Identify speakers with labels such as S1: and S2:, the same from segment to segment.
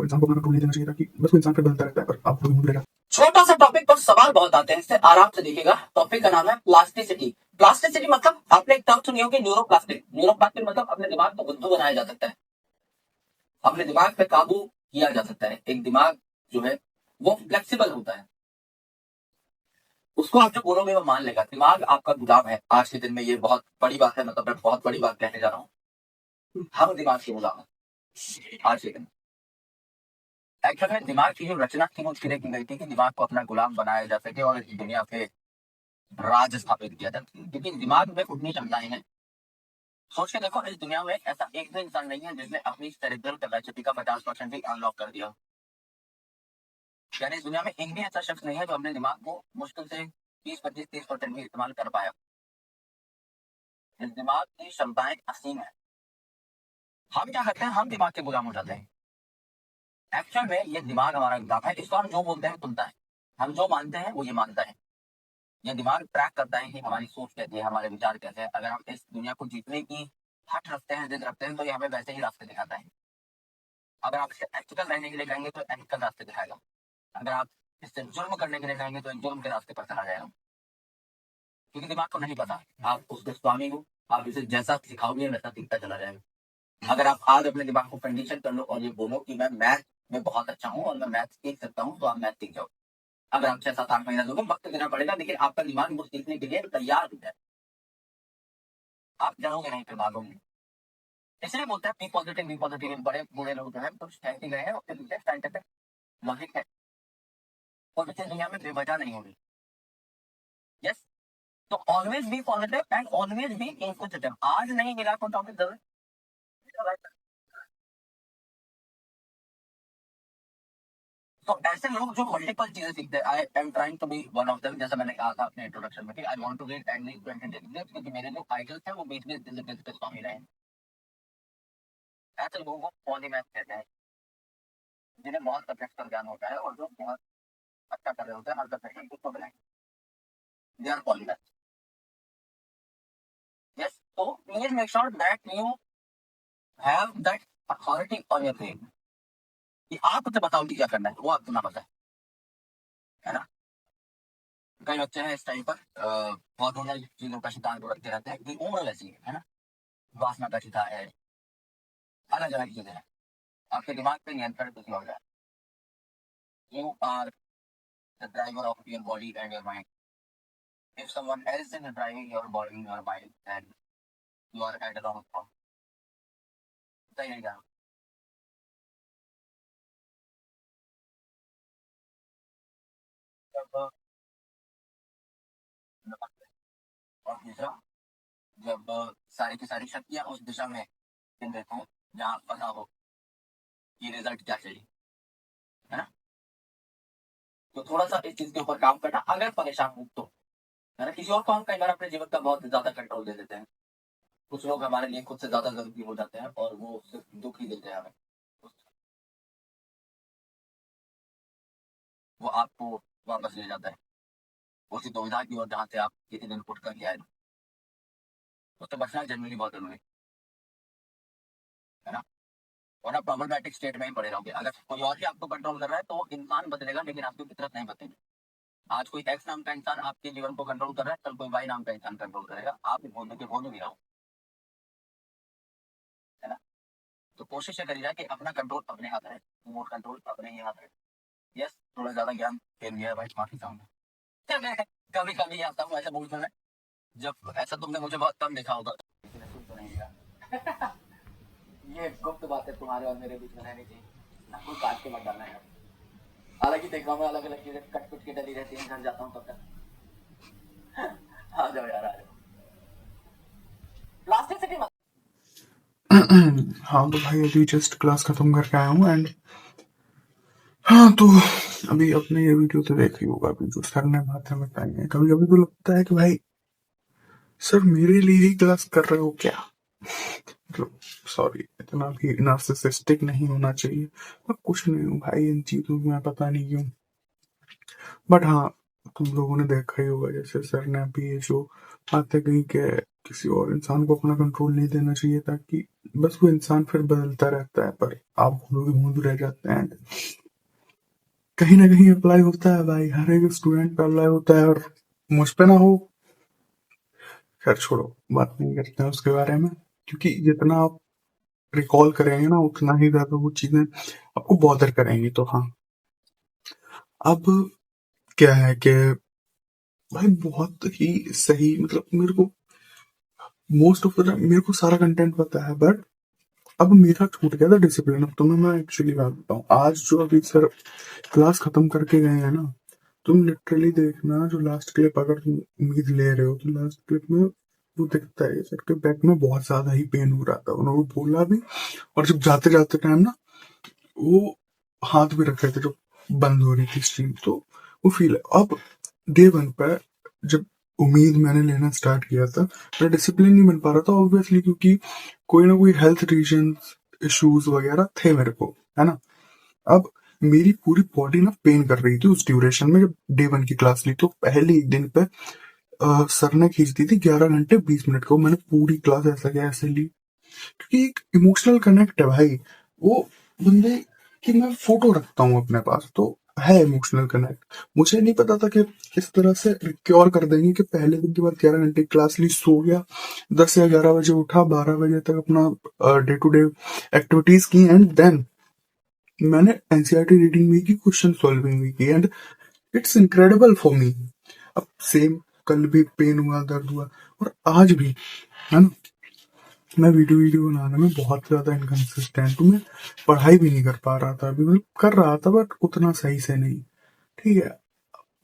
S1: इंसान को अपना कंट्रोल नहीं देना चाहिए, ताकि बस वो इंसान फिर बनता रहता है पर आपको भी मिलेगा।
S2: छोटा सा टॉपिक पर सवाल बहुत आते हैं, इसे आराम से देखिएगा। टॉपिक का नाम है प्लास्टिसिटी। प्लास्टिसिटी मतलब आपने एक टर्म सुनी होगी, न्यूरोप्लास्टिक। न्यूरोप्लास्टिक मतलब अपने दिमाग को बुद्धू बनाया जा सकता है, अपने दिमाग पे काबू किया जा सकता है। एक दिमाग जो है वो फ्लेक्सिबल होता है, उसको आप जो बोलोगे वो मान लेगा। दिमाग आपका गुलाम है। आज के दिन में ये बहुत बड़ी बात है, मतलब मैं बहुत बड़ी बात कहने जा रहा हूँ। हम दिमाग के गुलाम हैं आज के दिन। एक्चुअल में दिमाग की जो रचना थी वो इसलिए की गई थी कि दिमाग को अपना गुलाम बनाया जा सके और इस दुनिया पे राज स्थापित किया था, क्योंकि दिमाग में उतनी क्षमताएं हैं। सोच के देखो, इस दुनिया में ऐसा एक भी इंसान नहीं है जिसने अपनी सेरेब्रल कैपेसिटी का 50% भी अनलॉक कर दिया। यानी इस दुनिया में एक भी ऐसा शख्स नहीं है जो अपने दिमाग को मुश्किल से 20-25-30% भी इस्तेमाल कर पाया। इस दिमाग की क्षमताएं असीम है। हम क्या करते हैं, हम दिमाग के गुलाम हो जाते हैं। एक्चुअल में ये दिमाग हमारा गुलाम है, इसको हम जो बोलते हैं सुनता है, हम जो मानते हैं वो ये मानता है। ये दिमाग ट्रैक करता है कि हमारी सोच कैसी है, हमारे विचार कैसे हैं। अगर हम इस दुनिया को जीतने की हट रखते हैं, जिद रखते हैं, तो ये हमें वैसे ही रास्ते दिखाता है। अगर आप इसे एथिकल रहने के लिए कहेंगे तो एथिकल रास्ते दिखाएगा। अगर आप इससे जुर्म करने के लिए कहेंगे तो जुर्म के रास्ते पर चला जाएगा। क्योंकि दिमाग को नहीं पता आप उसके स्वामी हो, आप इसे जैसा सिखाओगे वैसा सीखता चला जाएगा। अगर आप आज अपने दिमाग को कंडीशन कर लो और ये बोलो कि मैं मैथ में बहुत अच्छा हूँ और मैं मैथ सीख सकता हूँ, तो आप मैथ सीख जाओ। अगर आप 6-7-8 महीना दोगे, वक्त देना पड़ेगा, लेकिन आपका दिमाग वो सीखने के लिए तैयार हो जाए। आप डरोगे नहीं, फिर भागोगे। इसलिए बोलते हैं बी पॉजिटिव, बी पॉजिटिव। बड़े बूढ़े लोग जो है कुछ कहते गए हैं, उसके पीछे साइंटिफिक लॉजिक है। और इस दुनिया में बेवजह नहीं होगी। यस, तो always be positive and always be inquisitive. आज नहीं मिला को टॉपिक जरूर। तो ऐसे लोग जो मल्टीपल चीजें सीखते हैं, I am trying to be one of them. जैसा मैंने कहा था अपने इंट्रोडक्शन में कि I want to read at least 20 degrees, क्योंकि मेरे जो आइडल्स हैं वो 20-20 डिग्रीज के स्वामी रहे हैं। ऐसे लोगों को पॉलीमैथ कहते हैं, जिन्हें बहुत सब्जेक्ट का ज्ञान होता है और जो बहुत अच्छा कर रहे होते हैं हर सब्जेक्ट में, उसको बनाएंगे दे आर पॉलीमैथ। यस, तो please make sure that you have that authority on your brain कि आप उसे बताओ कि क्या करना है, वो आपको ना पता है ना। कई बच्चे हैं इस टाइम पर बहुत उन्हें चीजों का शिकार रखते रहते हैं कि उम्र वैसी है ना, वासना का शिकार है, अलग अलग चीजें हैं। आपके दिमाग पे नियंत्रण कुछ हो जाए। You are the driver of your body and your mind. If someone else is driving your body and your mind, then you are at a wrong spot. सही नहीं कहा। जब और दूसरा, जब सारी की सारी शक्तियां उस दिशा में केंद्रित हो जहाँ पता हो कि रिजल्ट क्या चाहिए, है ना। तो थोड़ा सा इस चीज के ऊपर काम करना अगर परेशान हो तो, है ना। किसी और को हम कई बार अपने जीवन का बहुत ज्यादा कंट्रोल दे देते हैं। कुछ लोग हमारे लिए खुद से ज्यादा जरूरी हो जाते हैं और वो सिर्फ दुख ही देते हैं हमें। वो आपको वापस ले जाता है उसी दुविधा की ओर जहाँ से आप किसी दिन उठ कर आए। उससे बचना जनरली बहुत जरूरी है ना। वरना प्रॉब्लमेटिक स्टेट में ही पड़े रहोगे। अगर कोई और ही आपको कंट्रोल कर रहा है तो इंसान बदलेगा, लेकिन आपकी फितरत नहीं बदलेगी। आज कोई एक्स नाम का इंसान आपके जीवन को कंट्रोल कर रहा है, कल कोई वाई नाम का इंसान कंट्रोल करेगा। आप बोलने के बोल भी रहो, है ना। तो कोशिश ये करी जाए कि अपना कंट्रोल अपने हाथ है, रिमोट कंट्रोल अपने ही हाथ है। यस, थोड़ा ज्यादा ज्ञान फेल गया है भाई, माफी चाहूंगा। मैं कभी कभी आता हूँ ऐसे बोलने में, जब ऐसा तुमने मुझे बहुत कम देखा होगा। किसी ने सुन तो नहीं लिया। ये गुप्त बातें तुम्हारे और मेरे बीच में रहनी चाहिए ना, कोई काट के मत डालना है। हालांकि देखा मैं अलग अलग चीजें कट कुट के डली रहती है, घर जाता हूँ तब तक। आ जाओ यार, आ जाओ। प्लास्टिक सिटी मत।
S1: हाँ तो भाई अभी जस्ट क्लास खत्म करके आया हूँ एंड हाँ तो अभी अपने ये वीडियो तो देख ही होगा। अभी जो सर ने माथे में पहने, कभी कभी तो लगता है कि भाई सर मेरे लिए ही क्लास कर रहे हो क्या। मतलब सॉरी, इतना भी नार्सिसिस्टिक नहीं होना चाहिए। मैं कुछ नहीं हूँ भाई इन चीजों में, पता नहीं क्यों। बट हाँ, तुम लोगों ने देखा ही होगा जैसे सर ने अभी ये जो बातें कही कि किसी और इंसान को अपना कंट्रोल नहीं देना चाहिए, ताकि बस वो इंसान फिर बदलता रहता है, पर आप भूलोगे भूल रह जाते हैं। कहीं ना कहीं अप्लाई होता है भाई, हर एक स्टूडेंट पे अप्लाई होता है, और मुझ पे ना हो। खैर छोड़ो, बात नहीं करते हैं उसके बारे में, क्योंकि जितना आप रिकॉल करेंगे ना उतना ही ज्यादा वो चीजें आपको बॉदर करेंगी। तो हाँ, अब क्या है कि भाई बहुत ही सही, मतलब मेरे को मोस्ट ऑफ द टाइम मेरे को सारा कंटेंट पता है, बट अब मेरा छूट गया था डिसिप्लिन। अब तुम्हें मैं एक्चुअली बात बताऊं, आज जो अभी सर क्लास खत्म करके गए हैं ना, तुम लिटरली देखना, जो लास्ट क्लिप अगर तुम उम्मीद ले रहे हो तो लास्ट क्लिप में वो दिखता है सर के बैक में बहुत ज्यादा ही पेन हो रहा था, उन्होंने बोला भी। और जब जाते जाते टाइम ना वो हाथ भी रख रहे थे, जो बंद हो रही थी स्ट्रीम, तो वो फील है। अब डे वन पे जब उम्मीद मैंने लेना स्टार्ट किया था, मेरा डिसिप्लिन नहीं बन पा रहा था ऑब्वियसली, क्योंकि कोई ना कोई हेल्थ रीजन इश्यूज वगैरह थे मेरे को, है ना। अब मेरी पूरी बॉडी ना पेन कर रही थी उस ड्यूरेशन में, जब डे वन की क्लास ली तो पहले एक दिन पे सर ने खींच दी थी 11 घंटे 20 मिनट को, मैंने पूरी क्लास ऐसा क्या ऐसे ली, क्योंकि एक इमोशनल कनेक्ट है भाई वो बंदे की। मैं फोटो रखता हूँ अपने पास, तो है इमोशनल कनेक्ट। मुझे नहीं पता था कि किस तरह से क्योर कर देंगे कि पहले दिन के बाद 11 घंटे क्लास ली, सो गया, 10 या 11 बजे उठा, 12 बजे तक अपना डे टू डे एक्टिविटीज की, एंड देन मैंने एनसीईआरटी रीडिंग भी की, क्वेश्चन सॉल्विंग भी की, and it's incredible for me. अब सेम कल भी पेन हुआ, दर्द हुआ, और आज भी, है ना। मैं वीडियो बनाने में बहुत ज्यादा इनकंसिस्टेंट हूँ, मैं पढ़ाई भी नहीं कर पा रहा था अभी, मतलब कर रहा था बट उतना सही से नहीं। ठीक है,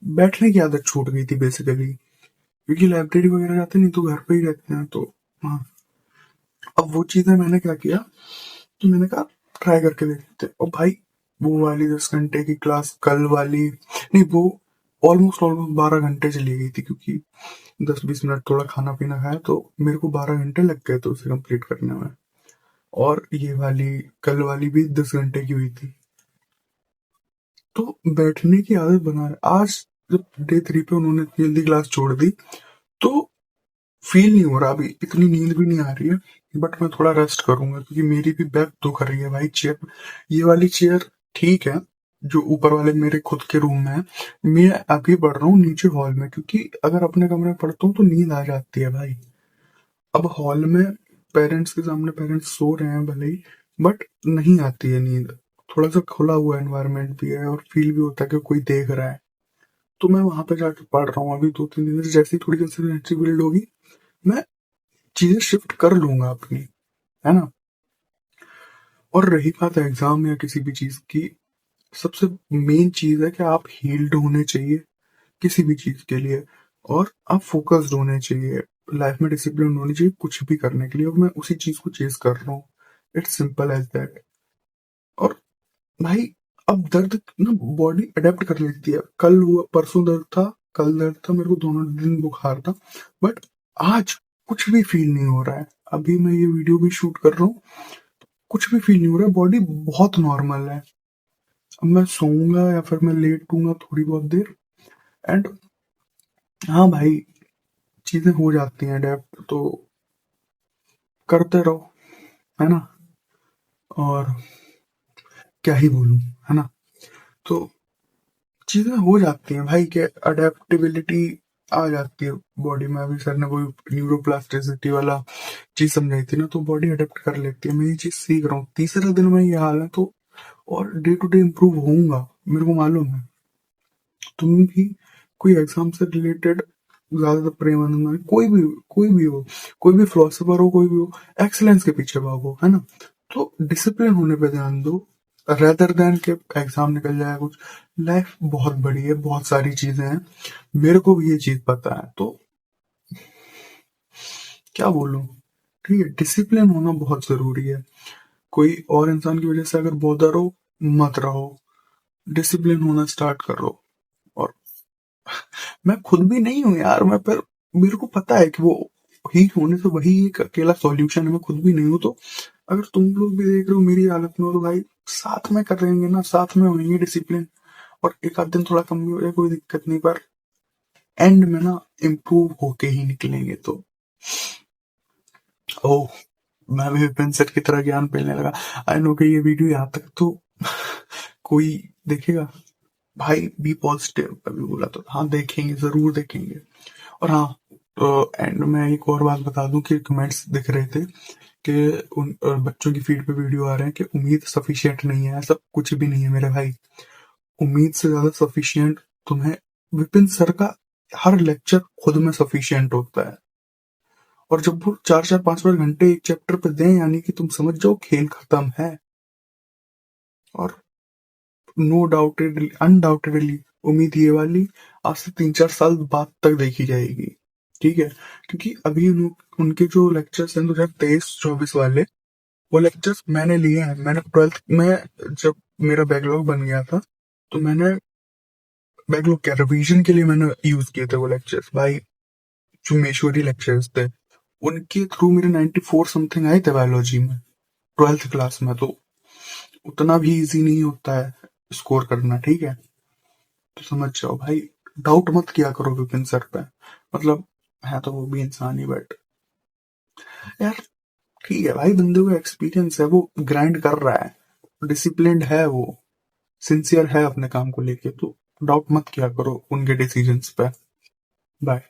S1: बैठने की आदत छूट गई थी बेसिकली, क्योंकि लाइब्रेरी वगैरह जाते नहीं तो घर पे ही रहते हैं, तो हाँ। अब वो चीजें मैंने क्या किया, तो मैंने कहा ट्राई करके देखते, और भाई वो वाली 10 घंटे की क्लास कल वाली नहीं, वो ऑलमोस्ट ऑलमोस्ट 12 घंटे चली गई थी, क्योंकि 10-20 मिनट थोड़ा खाना पीना खाया, तो मेरे को 12 घंटे लग गए थे उसे कंप्लीट करने में। और ये वाली कल वाली भी 10 घंटे की हुई थी। तो बैठने की आदत बना है। आज जब डे 3 पे उन्होंने इतनी जल्दी क्लास छोड़ दी, तो फील नहीं हो रहा, अभी इतनी नींद भी नहीं आ रही है, बट मैं थोड़ा रेस्ट करूंगा, क्योंकि मेरी भी बैक दुख रही है भाई। चेयर, ये वाली चेयर ठीक है, जो ऊपर वाले मेरे खुद के रूम में है। मैं अभी पढ़ रहा हूँ नीचे हॉल में, क्योंकि अगर अपने कमरे में पढ़ता हूँ तो नींद आ जाती है भाई। अब हॉल में पेरेंट्स के सामने पेरेंट्स सो रहे हैं भले ही, बट नहीं आती है नींद। थोड़ा सा खुला हुआ एनवायरनमेंट भी है, और फील भी होता है कि कोई देख रहा है। तो मैं वहां पे जाके पढ़ रहा हूँ अभी 2-3 दिन से, जैसे ही थोड़ी कंसिस्टेंसी बिल्ड होगी मैं चीजें शिफ्ट कर लूंगा अपनी, है ना। और रही बात एग्जाम या किसी भी चीज की, सबसे मेन चीज है कि आप हील्ड होने चाहिए किसी भी चीज के लिए, और आप फोकस्ड होने चाहिए। लाइफ में डिसिप्लिन होनी चाहिए कुछ भी करने के लिए, और मैं उसी चीज को चेस कर रहा हूँ। It's simple as that. और भाई अब दर्द ना बॉडी अडेप्ट कर लेती है। कल हुआ, परसों दर्द था, कल दर्द था, मेरे को दोनों दिन बुखार था, बट आज कुछ भी फील नहीं हो रहा है। अभी मैं ये वीडियो भी शूट कर रहा हूँ, कुछ भी फील नहीं हो रहा है, बॉडी बहुत नॉर्मल है। अब मैं सोऊंगा या फिर मैं लेटूंगा थोड़ी बहुत देर, एंड हाँ भाई, चीजें हो जाती हैं अडेप्ट, तो करते रहो, है ना। और क्या ही बोलूं, है ना। तो चीजें हो जाती हैं भाई, के अडेप्टेबिलिटी आ जाती है बॉडी में। अभी सर ने कोई न्यूरोप्लास्टिसिटी वाला चीज समझाई थी ना, तो बॉडी अडेप्ट कर लेती है। मैं ये चीज सीख रहा हूँ, तीसरे दिन में ये हाल है, तो और डे टू डे इम्प्रूव होऊंगा, मेरे को मालूम है। तुम भी कोई एग्जाम से रिलेटेड ज्यादातर प्रेमानंद में, कोई भी हो, कोई भी फिलोसफर हो, कोई भी हो, एक्सलेंस के पीछे भागो, है ना। तो डिसिप्लिन होने पे ध्यान दो, रेदर देन के एग्जाम निकल जाए कुछ। लाइफ बहुत बड़ी है, बहुत सारी चीजें हैं, मेरे को भी ये चीज पता है, तो क्या बोलूं। ठीक है, डिसिप्लिन होना बहुत जरूरी है। कोई और इंसान की वजह से अगर बॉदर हो, मत रहो, डिसिप्लिन होना स्टार्ट करो। और मैं खुद भी नहीं हूँ यार, मैं पर मेरे को पता है कि वो ही होने से वही एक अकेला सॉल्यूशन है, मैं खुद भी नहीं हूँ। तो अगर तुम लोग भी देख रहे हो मेरी हालत में हो, तो भाई साथ में करेंगे ना, साथ में होंगे डिसिप्लिन। और एक आध दिन थोड़ा कम भी हो जाए कोई दिक्कत नहीं, पर एंड में ना इम्प्रूव होके ही निकलेंगे। तो ओ मैं भी विपिन सर की तरह ज्ञान फैलने लगा। आई नो कि ये वीडियो यहाँ तक तो कोई देखेगा। भाई बी पॉजिटिव अभी बोला तो हाँ देखेंगे, जरूर देखेंगे। और हाँ एंड में एक और बात बता दूं कि कमेंट्स दिख रहे थे कि उन बच्चों की फीड पे वीडियो आ रहे हैं कि उम्मीद सफिशिएंट नहीं है। ऐसा कुछ भी नहीं है मेरे भाई। उम्मीद से ज्यादा सफिशिएंट तुम्हें विपिन सर का हर लेक्चर खुद में सफिशिएंट होता है। और जब वो 4-4 5-5 घंटे एक चैप्टर पे दें, यानी कि तुम समझ जाओ खेल खत्म है। और नो डाउटेडली अनडाउटेडली उम्मीद ये वाली आज से 3-4 साल बाद तक देखी जाएगी। ठीक है, क्योंकि अभी उनके जो लेक्चर्स हैं 2023-24 वाले, वो लेक्चर्स मैंने लिए हैं। मैंने 12th में जब मेरा बैकलॉग बन गया था तो मैंने बैकलॉग क्या रिवीजन के लिए मैंने यूज किए थे वो लेक्चर्स भाई। जो मेश्वरी लेक्चर्स थे उनके थ्रू मेरे 94 समथिंग आए थे बायोलॉजी में 12th क्लास में। तो उतना भी इजी नहीं होता है स्कोर करना। ठीक है, तो समझ जाओ भाई। डाउट मत किया करो विपिन सर पे। मतलब है तो वो भी इंसान ही, बट यार ठीक है भाई, बंदे को एक्सपीरियंस है, वो ग्राइंड कर रहा है, डिसिप्लिन्ड है, वो सिंसियर है अपने काम को लेके। तो डाउट मत किया करो उनके डिसीजंस पे। बाय।